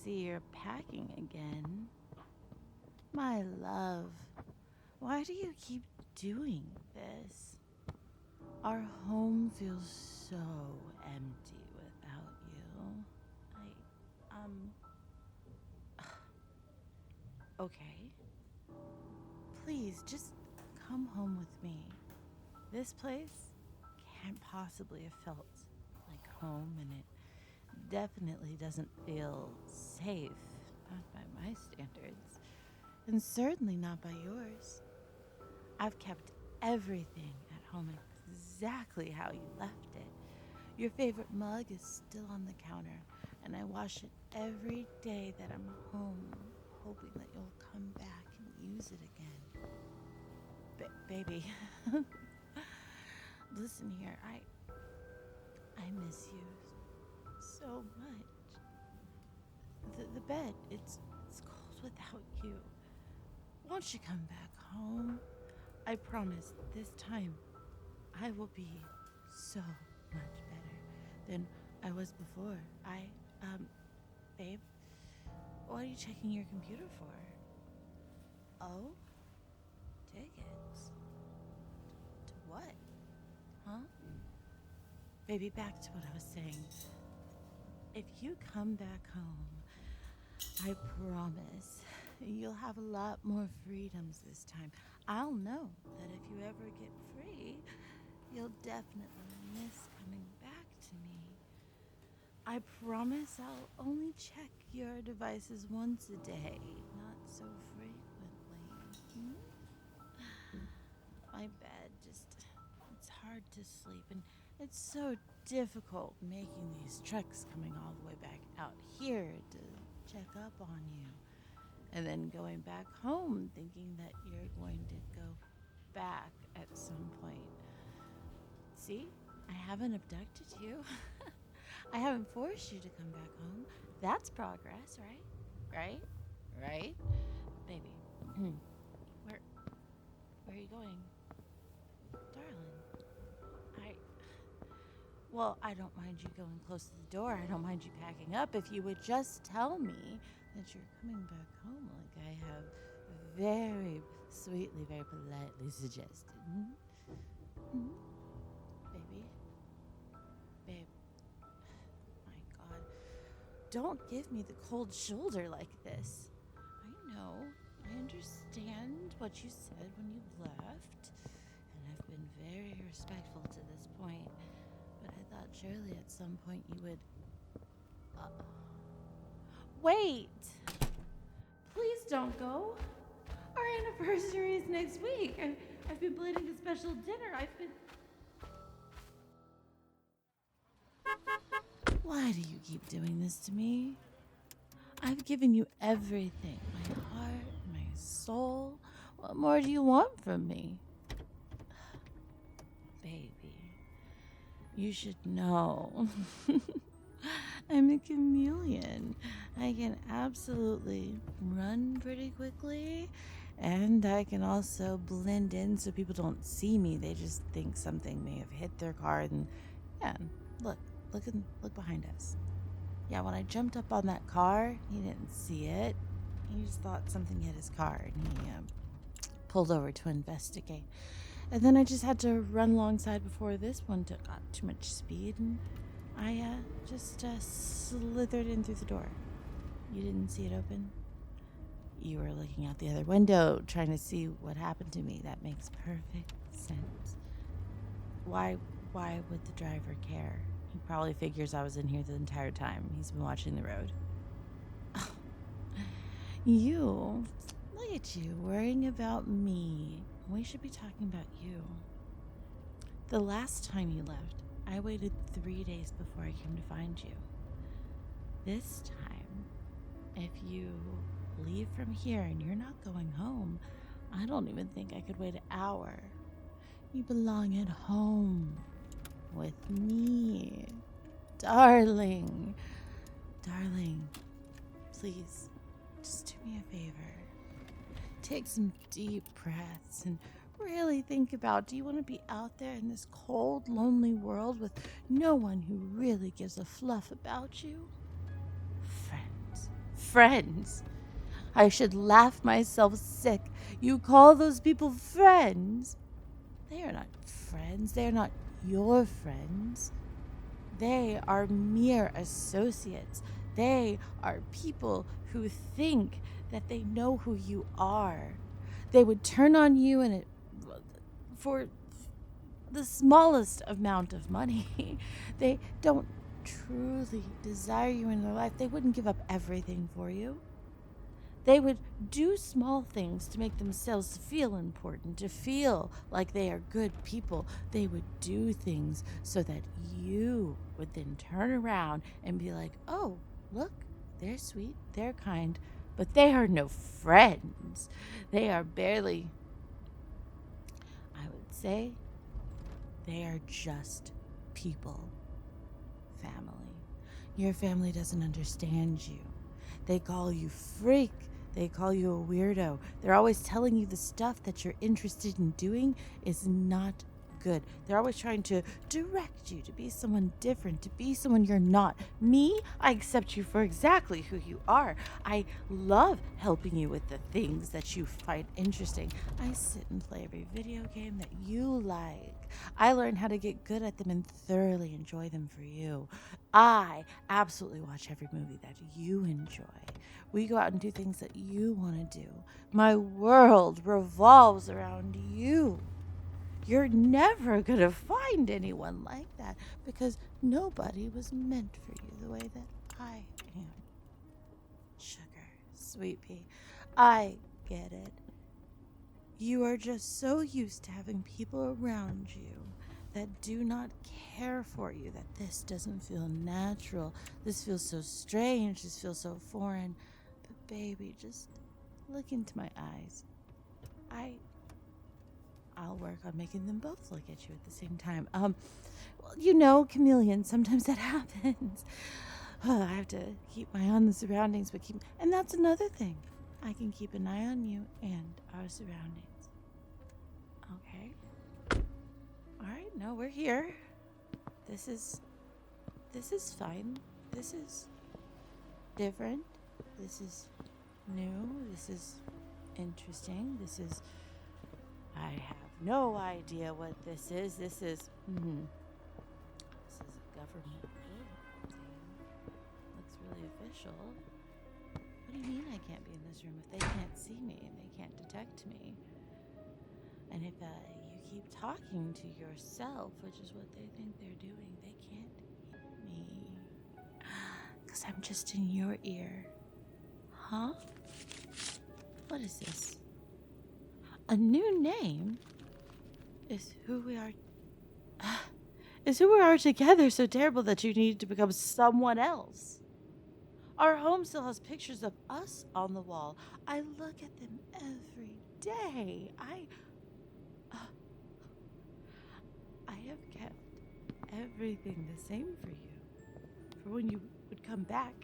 see you're packing again. My love, why do you keep doing this? Our home feels so empty without you. Okay. Please, just come home with me. This place can't possibly have felt like home, and it definitely doesn't feel safe. Not by my standards, and certainly not by yours. I've kept everything at home exactly how you left it. Your favorite mug is still on the counter, and I wash it every day that I'm home, hoping that you'll come back and use it again. Baby, listen here, I miss you so much. The bed, it's cold without you. Won't you come back home? I promise this time I will be so much better than I was before. Babe, what are you checking your computer for? Oh, tickets. To what? Huh? Baby, back to what I was saying. If you come back home, I promise you'll have a lot more freedoms this time. I'll know that if you ever get free, you'll definitely miss coming back to me. I promise I'll only check your devices once a day, not so frequently. My bed it's hard to sleep, and it's so difficult making these treks coming all the way back out here to check up on you. And then going back home thinking that you're going to go back at some point. See, I haven't abducted you. I haven't forced you to come back home. That's progress, right? Right? Baby, where are you going? Darling, well, I don't mind you going close to the door. I don't mind you packing up if you would just tell me that you're coming back home like I have very sweetly, very politely suggested. Hmm? Babe, my God, don't give me the cold shoulder like this. I understand what you said when you left, and I've been very respectful to this point, but I thought surely at some point you would... Wait! Please don't go. Our anniversary is next week. I've been planning a special dinner. Why do you keep doing this to me? I've given you everything. My heart, my soul. What more do you want from me? Baby, you should know. I'm a chameleon. I can absolutely run pretty quickly, and I can also blend in so people don't see me. They just think something may have hit their car. And yeah, look behind us. Yeah, when I jumped up on that car, he didn't see it. He just thought something hit his car, and he pulled over to investigate. And then I just had to run alongside before this one got too much speed, and I just slithered in through the door. You didn't see it open? You were looking out the other window, trying to see what happened to me. That makes perfect sense. Why would the driver care? He probably figures I was in here the entire time. He's been watching the road. Look at you, worrying about me. We should be talking about you. The last time you left, I waited 3 days before I came to find you. This time, if you leave from here and you're not going home, I don't even think I could wait an hour. You belong at home with me. Darling, please, just do me a favor. Take some deep breaths and really think about, do you want to be out there in this cold, lonely world with no one who really gives a fluff about you? friends. I should laugh myself sick. You call those people friends? They are not friends. They are not your friends. They are mere associates. They are people who think that they know who you are. They would turn on you for the smallest amount of money. They don't truly desire you in their life. They wouldn't give up everything for you. They would do small things to make themselves feel important, to feel like they are good people. They would do things so that you would then turn around and be like, oh, look, they're sweet, they're kind, but they are no friends. They are barely, I would say, they are just people. Family. Your family doesn't understand you. They call you freak. They call you a weirdo. They're always telling you the stuff that you're interested in doing is not good. They're always trying to direct you to be someone different, to be someone you're not. Me, I accept you for exactly who you are. I love helping you with the things that you find interesting. I sit and play every video game that you like. I learn how to get good at them and thoroughly enjoy them for you. I absolutely watch every movie that you enjoy. We go out and do things that you want to do. My world revolves around you. You're never going to find anyone like that because nobody was meant for you the way that I am. Sugar, sweet pea, I get it. You are just so used to having people around you that do not care for you, that this doesn't feel natural. This feels so strange. This feels so foreign. But baby, just look into my eyes. I'll work on making them both look at you at the same time. Well, you know, chameleon, sometimes that happens. I have to keep my eye on the surroundings, and that's another thing. I can keep an eye on you and our surroundings. Okay. All right, no, we're here. This is fine. This is different. This is new. This is interesting. I have no idea what this is. This is a government building. Looks really official. What do you mean I can't be in this room if they can't see me and they can't detect me? And if you keep talking to yourself, which is what they think they're doing, they can't hear me. Because I'm just in your ear. Huh? What is this? A new name is who we are. Is who we are together so terrible that you need to become someone else? Our home still has pictures of us on the wall. I look at them every day. I have kept everything the same for you. For when you would come back,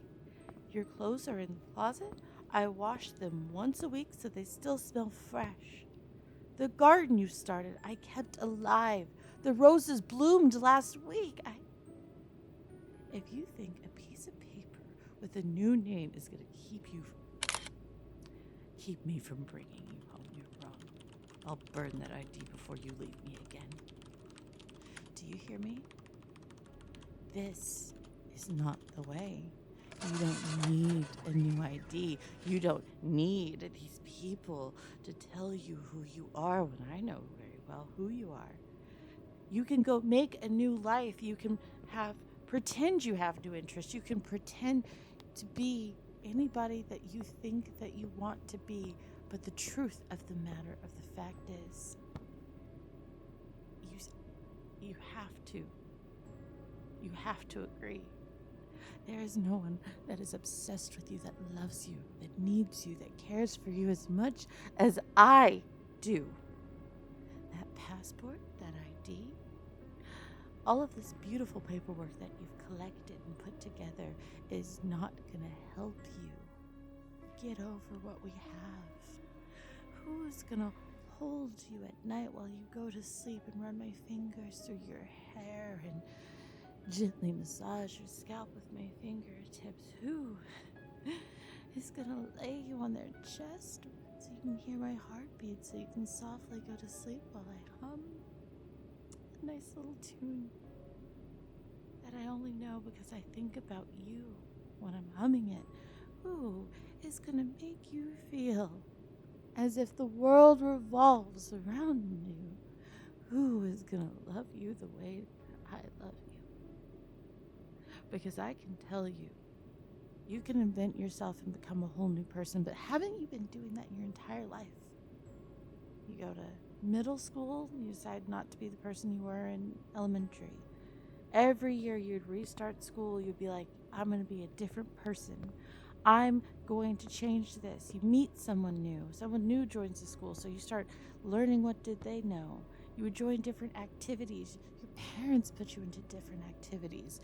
your clothes are in the closet. I wash them once a week so they still smell fresh. The garden you started, I kept alive. The roses bloomed last week. If you think a piece of paper with a new name is going to keep me from bringing you home, you're wrong. I'll burn that ID before you leave me again. Do you hear me? This is not the way. You don't need a new ID. You don't need these people to tell you who you are when I know very well who you are. You can go make a new life. You can pretend you have new interests. You can pretend to be anybody that you think that you want to be. But the truth of the matter of the fact is, you have to agree. There is no one that is obsessed with you, that loves you, that needs you, that cares for you as much as I do. That passport, that ID, all of this beautiful paperwork that you've collected and put together is not going to help you get over what we have. Who's going to hold you at night while you go to sleep and run my fingers through your hair and gently massage your scalp with my fingertips? Who is gonna lay you on their chest so you can hear my heartbeat, so you can softly go to sleep while I hum a nice little tune that I only know because I think about you when I'm humming it. Ooh, is gonna make you feel as if the world revolves around you. Who is gonna love you the way I love you? Because I can tell you, you can invent yourself and become a whole new person, but haven't you been doing that your entire life? You go to middle school, you decide not to be the person you were in elementary. Every year you'd restart school, you'd be like, I'm going to be a different person. I'm going to change this. You meet someone new joins the school, so you start learning what did they know. You would join different activities. Your parents put you into different activities.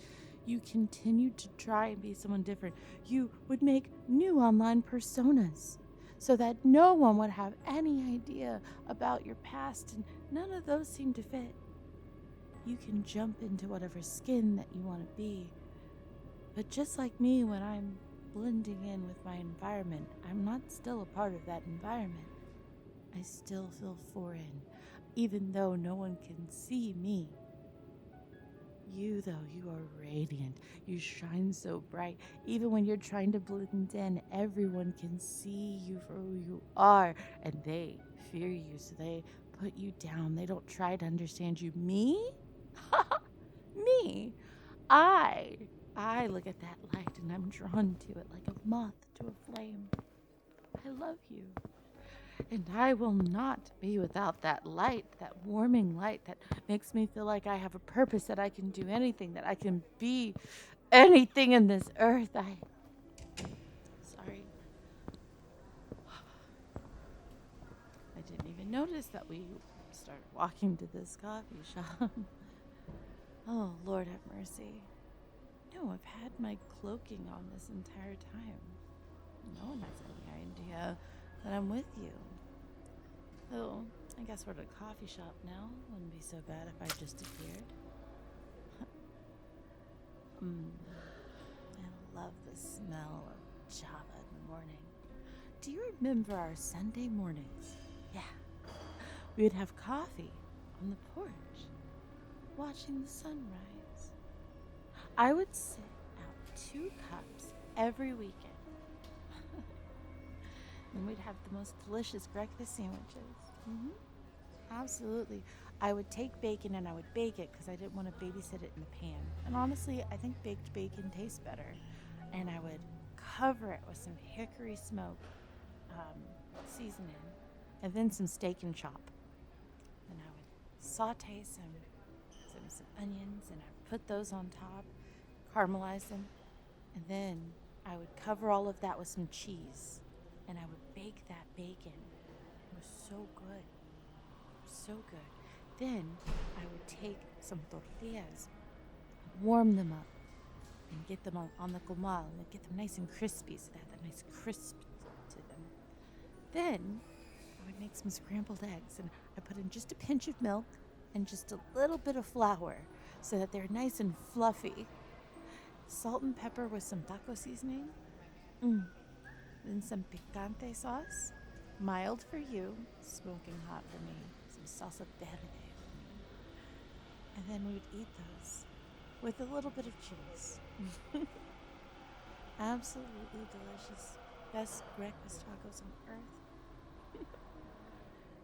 You continued to try and be someone different. You would make new online personas so that no one would have any idea about your past, and none of those seem to fit. You can jump into whatever skin that you want to be. But just like me, when I'm blending in with my environment, I'm not still a part of that environment. I still feel foreign, even though no one can see me. You, though, you are radiant. You shine so bright. Even when you're trying to blend in, everyone can see you for who you are, and they fear you, so they put you down. They don't try to understand you. Me? Me? I look at that light and I'm drawn to it like a moth to a flame. I love you. And I will not be without that light, that warming light that makes me feel like I have a purpose, that I can do anything, that I can be anything in this earth. Sorry. I didn't even notice that we started walking to this coffee shop. Oh, Lord have mercy. No, I've had my cloaking on this entire time. No one has any idea that I'm with you. Oh, I guess we're at a coffee shop now. Wouldn't be so bad if I just appeared. I love the smell of Java in the morning. Do you remember our Sunday mornings? Yeah. We would have coffee on the porch, watching the sunrise. I would sit out 2 cups every weekend. And we'd have the most delicious breakfast sandwiches. Absolutely. I would take bacon and I would bake it because I didn't want to babysit it in the pan. And honestly, I think baked bacon tastes better. And I would cover it with some hickory smoke seasoning and then some steak and chop. And I would saute some onions and I would put those on top, caramelize them, and then I would cover all of that with some cheese. And I would bake that bacon. It was so good. So good. Then I would take some tortillas, warm them up, and get them on the comal and get them nice and crispy so they have that nice crisp to them. Then I would make some scrambled eggs and I put in just a pinch of milk and just a little bit of flour so that they're nice and fluffy. Salt and pepper with some taco seasoning. Then some picante sauce, mild for you, smoking hot for me. Some salsa verde for me. And then we would eat those with a little bit of cheese. Absolutely delicious. Best breakfast tacos on earth.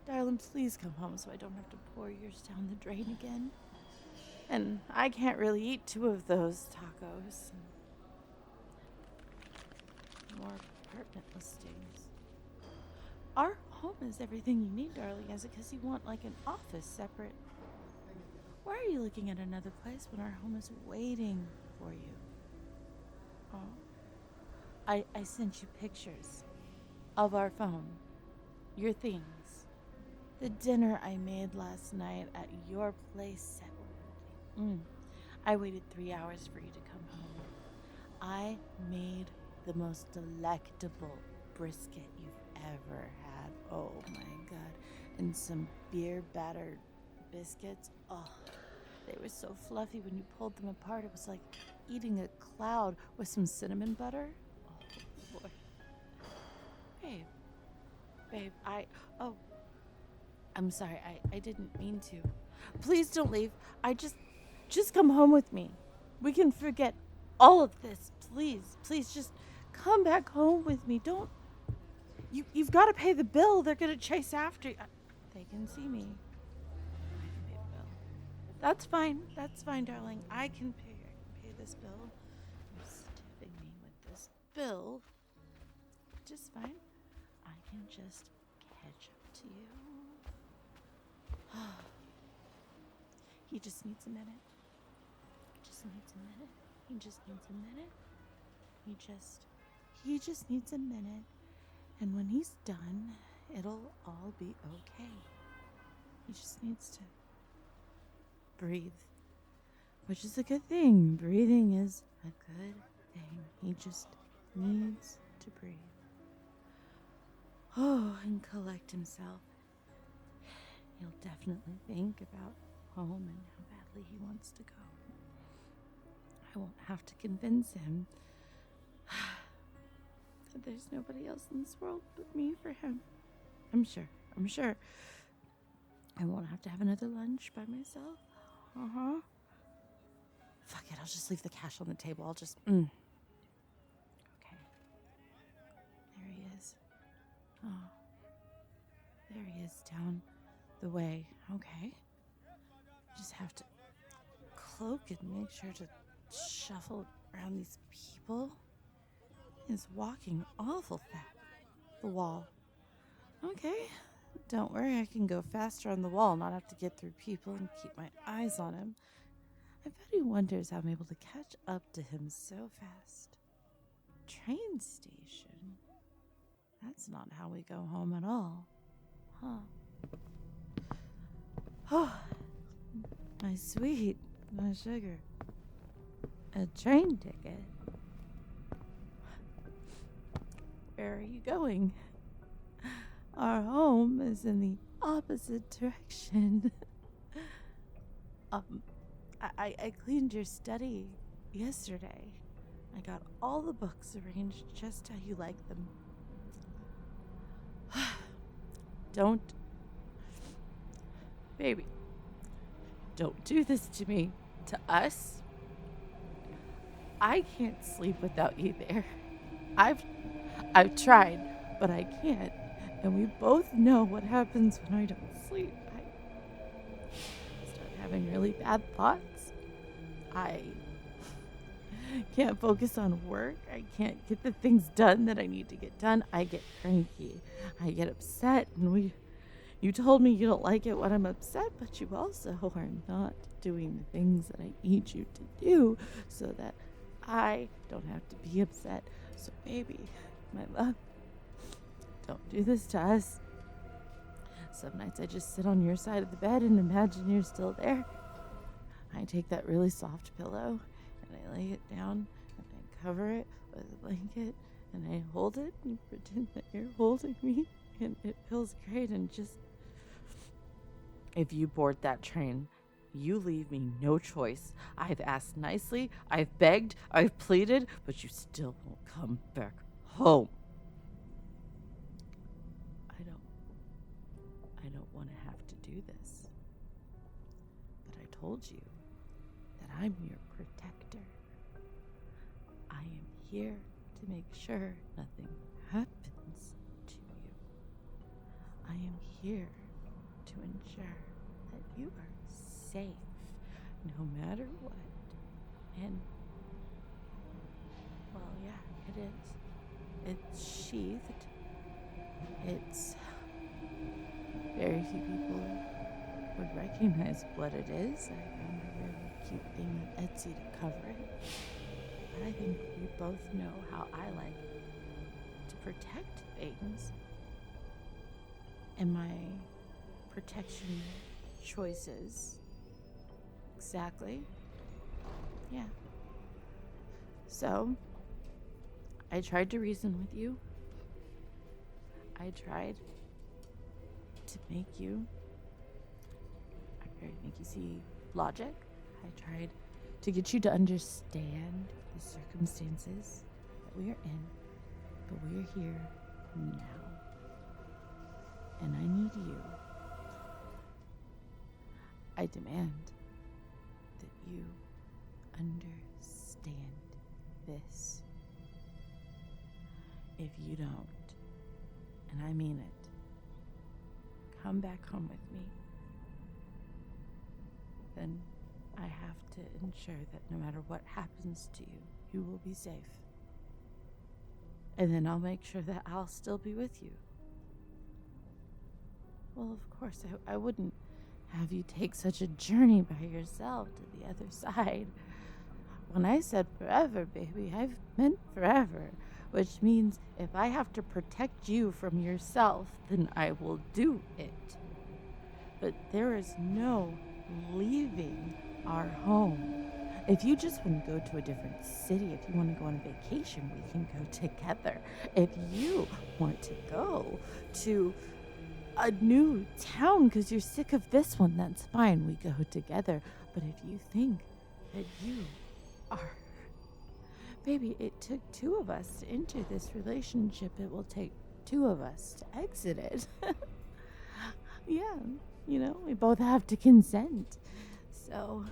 Darling, please come home so I don't have to pour yours down the drain again. And I can't really eat 2 of those tacos. More apartment listings. Our home is everything you need, darling. Is it because you want like an office separate? Why are you looking at another place when our home is waiting for you? Oh, I sent you pictures of our phone, your things, the dinner I made last night at your place. I waited 3 hours for you to come home. I made the most delectable brisket you've ever had. Oh my God. And some beer battered biscuits. Oh, they were so fluffy when you pulled them apart. It was like eating a cloud with some cinnamon butter. Oh, Lord. Babe. Babe, oh, I'm sorry. I didn't mean to. Please don't leave. Just come home with me. We can forget all of this. Please, just come back home with me. Don't. You've got to pay the bill. They're going to chase after you. They can see me. I can pay the bill. That's fine, darling. I can pay this bill. You're stiffing me with this bill. Just fine. I can just catch up to you. He just needs a minute. He just needs a minute. He just needs a minute. And when he's done, it'll all be okay. He just needs to breathe, which is a good thing. Breathing is a good thing. He just needs to breathe. Oh, and collect himself. He'll definitely think about home and how badly he wants to go. I won't have to convince him that there's nobody else in this world but me for him. I'm sure. I won't have to have another lunch by myself. Fuck it, I'll just leave the cash on the table. I'll just, Okay. There he is. Oh. There he is down the way. Okay. Just have to cloak and make sure to shuffle around these people. He's walking awful fast. The wall. Okay. Don't worry, I can go faster on the wall, not have to get through people and keep my eyes on him. I bet he wonders how I'm able to catch up to him so fast. Train station? That's not how we go home at all. Oh, my sweet, my sugar. A train ticket? Where are you going? Our home is in the opposite direction. I cleaned your study yesterday. I got all the books arranged just how you like them. Baby, don't do this to me, to us. I can't sleep without you there. I've tried, but I can't. And we both know what happens when I don't sleep. I start having really bad thoughts. I can't focus on work. I can't get the things done that I need to get done. I get cranky. I get upset. And you told me you don't like it when I'm upset, but you also are not doing the things that I need you to do so that I don't have to be upset. So baby, my love, don't do this to us. Some nights I just sit on your side of the bed and imagine you're still there. I take that really soft pillow and I lay it down and I cover it with a blanket and I hold it and pretend that you're holding me, and it feels great. And just, if you board that train, you leave me no choice. I've asked nicely, I've begged, I've pleaded, but you still won't come back home. I don't want to have to do this. But I told you that I'm your protector. I am here to make sure nothing happens to you. I am here to ensure that you are safe no matter what. And, well, yeah, it is. It's sheathed. It's very few people would recognize what it is. I found a really cute thing on Etsy to cover it. But I think we both know how I like to protect things. And my protection choices. Exactly. Yeah. So, I tried to reason with you. I tried to make you see logic. I tried to get you to understand the circumstances that we are in. But we are here now. And I need you. I demand that you understand this. If you don't, and I mean it, come back home with me, then I have to ensure that no matter what happens to you, you will be safe. And then I'll make sure that I'll still be with you. Well, of course, I wouldn't have you take such a journey by yourself to the other side. When I said forever, baby, I've meant forever, which means if I have to protect you from yourself, then I will do it. But there is no leaving our home. If you just want to go to a different city, if you want to go on a vacation, we can go together. If you want to go to a new town because you're sick of this one, that's fine, we go together. But if you think that you are... Baby, it took two of us to enter this relationship. It will take two of us to exit it. Yeah, we both have to consent. So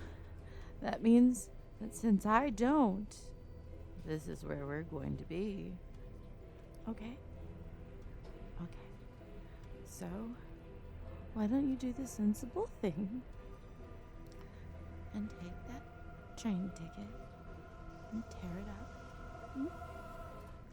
that means that since I don't, this is where we're going to be. Okay? Okay. So, why don't you do the sensible thing and take that train ticket and tear it up?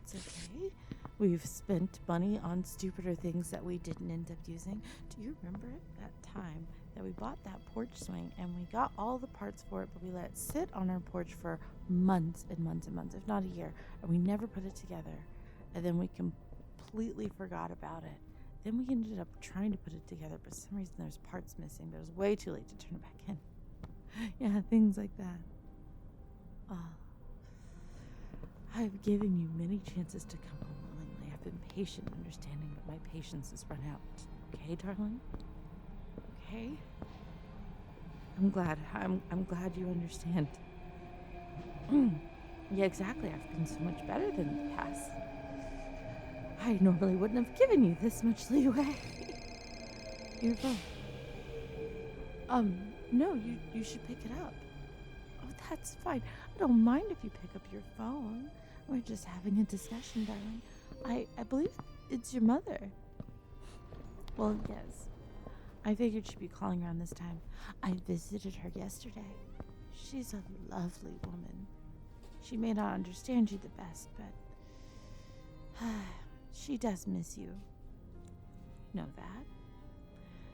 It's okay. We've spent money on stupider things that we didn't end up using. Do you remember that time that we bought that porch swing and we got all the parts for it, but we let it sit on our porch for months and months and months, if not a year, and we never put it together, and then we completely forgot about it. Then we ended up trying to put it together, but for some reason there's parts missing, but it was way too late to turn it back in. Yeah, things like that. I've given you many chances to come home willingly. I've been patient, understanding, but my patience has run out. Okay, darling? Okay? I'm glad you understand. Yeah, exactly. I've been so much better than the past. I normally wouldn't have given you this much leeway. Your phone. No, you should pick it up. Oh, that's fine. I don't mind if you pick up your phone. We're just having a discussion, darling. I believe it's your mother. Well, yes. I figured she'd be calling around this time. I visited her yesterday. She's a lovely woman. She may not understand you the best, but she does miss you. Know that?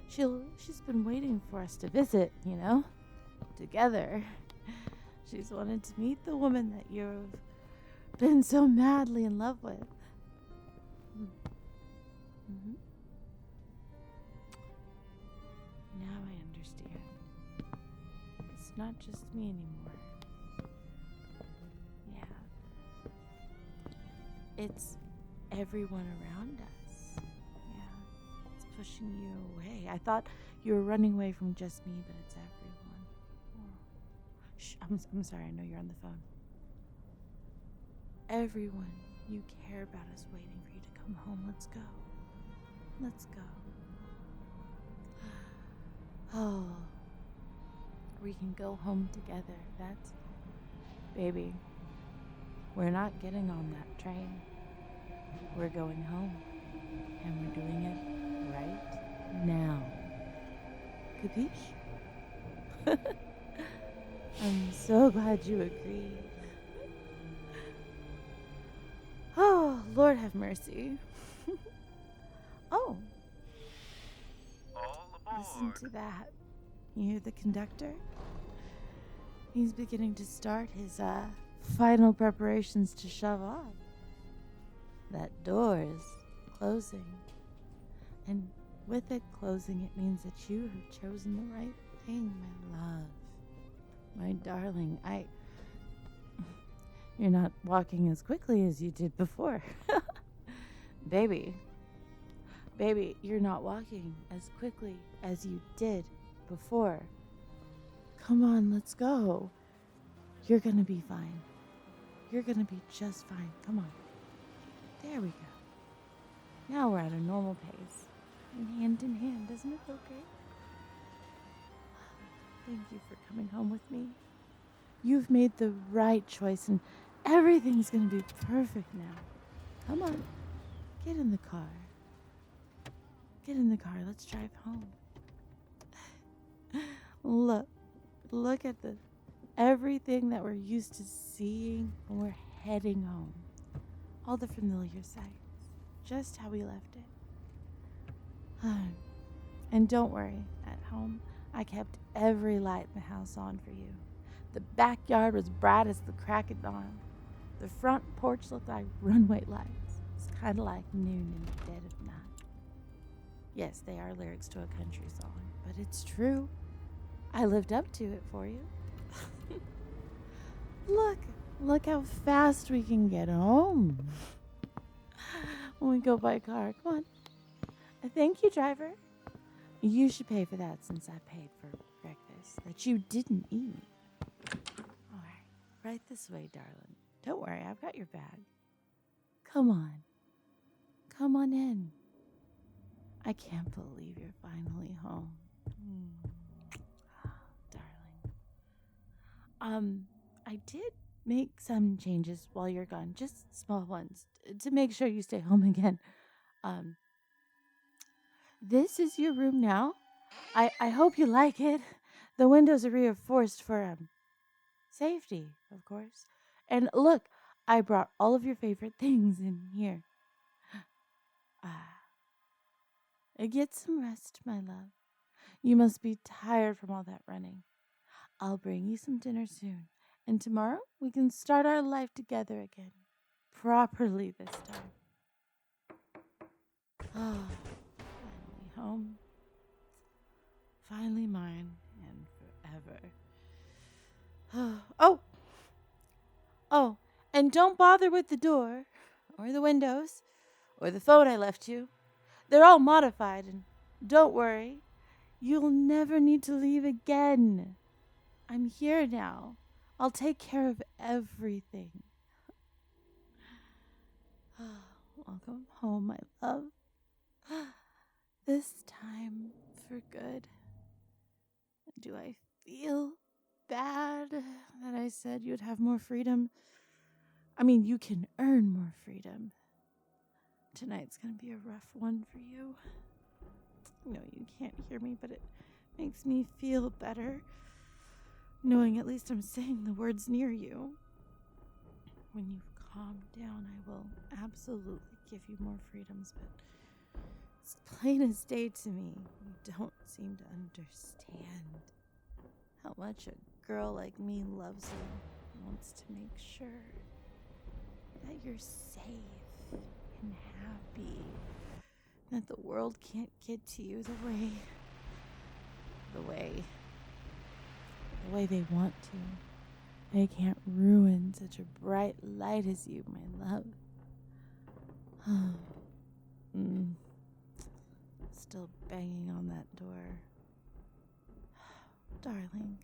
She's been waiting for us to visit, together. She's wanted to meet the woman that you've been so madly in love with. Mm-hmm. Now I understand. It's not just me anymore. Yeah. It's everyone around us. Yeah. It's pushing you away. I thought you were running away from just me, but it's everyone. Oh. Shh, I'm sorry, I know you're on the phone. Everyone you care about is waiting for you to come home. Let's go. Let's go. Oh, we can go home together. That's, baby, we're not getting on that train. We're going home, and we're doing it right now. Capiche? I'm so glad you agreed. Oh, Lord have mercy. Oh. All aboard. Listen to that. You hear the conductor? He's beginning to start his final preparations to shove off. That door is closing. And with it closing, it means that you have chosen the right thing, my love. My darling, You're not walking as quickly as you did before. Baby, you're not walking as quickly as you did before. Come on, let's go. You're gonna be fine. You're gonna be just fine. Come on. There we go. Now we're at a normal pace. And hand in hand, doesn't it feel great? Thank you for coming home with me. You've made the right choice and everything's gonna be perfect now. Come on, get in the car. Get in the car, let's drive home. Look at everything that we're used to seeing when we're heading home. All the familiar sights, just how we left it. And don't worry, at home, I kept every light in the house on for you. The backyard was bright as the crack of dawn. The front porch looked like runway lights. It's kind of like noon in the dead of night. Yes, they are lyrics to a country song, but it's true. I lived up to it for you. Look how fast we can get home when we go by car. Come on. Thank you, driver. You should pay for that since I paid for breakfast that you didn't eat. All right, right this way, darling. Don't worry, I've got your bag. Come on in. I can't believe you're finally home. Darling. I did make some changes while you're gone, just small ones, to make sure you stay home again. This is your room now. I hope you like it. The windows are reinforced for safety, of course. And look, I brought all of your favorite things in here. Get some rest, my love. You must be tired from all that running. I'll bring you some dinner soon. And tomorrow we can start our life together again. Properly this time. Finally home. Finally mine and forever. Oh, and don't bother with the door, or the windows, or the phone I left you. They're all modified, and don't worry, you'll never need to leave again. I'm here now. I'll take care of everything. Welcome home, my love. This time for good. Do I feel bad that I said you'd have more freedom? I mean, you can earn more freedom. Tonight's gonna be a rough one for you. No, you can't hear me, but it makes me feel better knowing at least I'm saying the words near you. When you calm down, I will absolutely give you more freedoms, but it's plain as day to me. You don't seem to understand how much a girl like me loves you and wants to make sure that you're safe and happy, that the world can't get to you the way they want to. They can't ruin such a bright light as you, my love. Still banging on that door. Darling,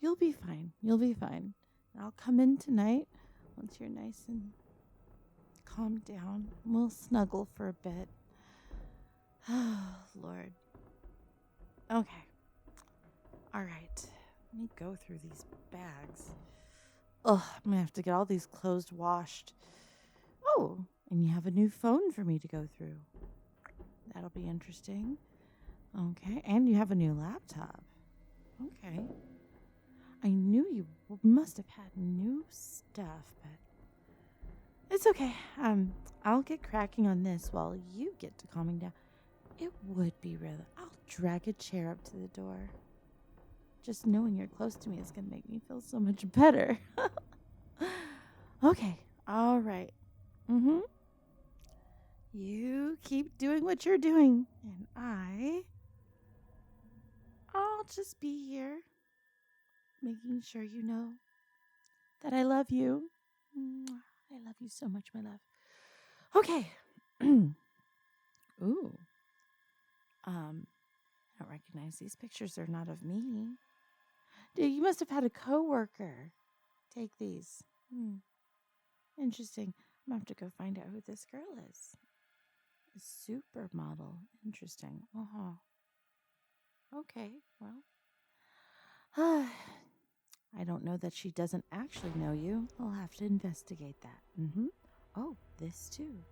you'll be fine. You'll be fine. I'll come in tonight once you're nice and calmed down. We'll snuggle for a bit. Oh, Lord. Okay. All right. Let me go through these bags. Ugh, I'm gonna have to get all these clothes washed. Oh, and you have a new phone for me to go through. That'll be interesting. Okay, and you have a new laptop. Okay. I knew you must have had new stuff, but it's okay. I'll get cracking on this while you get to calming down. It would be really... I'll drag a chair up to the door. Just knowing you're close to me is going to make me feel so much better. Okay. All right. You keep doing what you're doing. And I'll just be here. Making sure you know that I love you. I love you so much, my love. Okay. Ooh. I don't recognize these pictures. They're not of me. Dude, you must have had a coworker take these. Interesting. I'm going to have to go find out who this girl is. Supermodel. Interesting. Okay, well. I don't know that she doesn't actually know you. I'll have to investigate that. Oh, this too.